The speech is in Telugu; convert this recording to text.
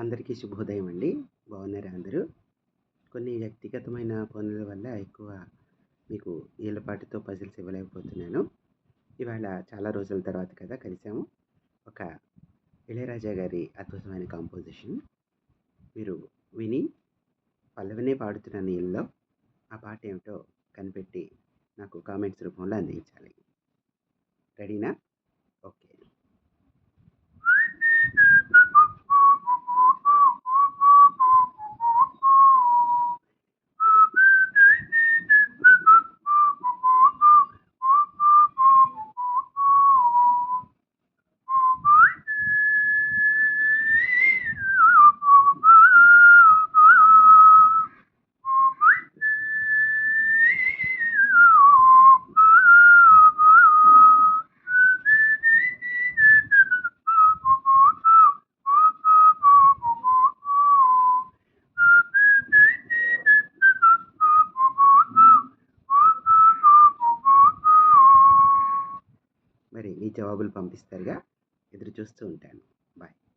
అందరికీ శుభోదయం అండి. బాగున్నారా అందరూ? కొన్ని వ్యక్తిగతమైన పనుల వల్ల ఎక్కువ మీకు ఈలపాటుతో పజిల్స్ ఇవ్వలేకపోతున్నాను. ఇవాళ చాలా రోజుల తర్వాత కదా కలిసాము. ఒక ఇళయరాజా గారి అద్భుతమైన కాంపోజిషన్ మీరు విని పల్లవినే పాడుతున్న నీళ్ళలో ఆ పాట ఏమిటో కనిపెట్టి నాకు కామెంట్స్ రూపంలో అందించాలి. రెడీనా? ఓకే. మరి మీ జవాబులు పంపిస్తారుగా, ఎదురు చూస్తూ ఉంటాను. బాయ్.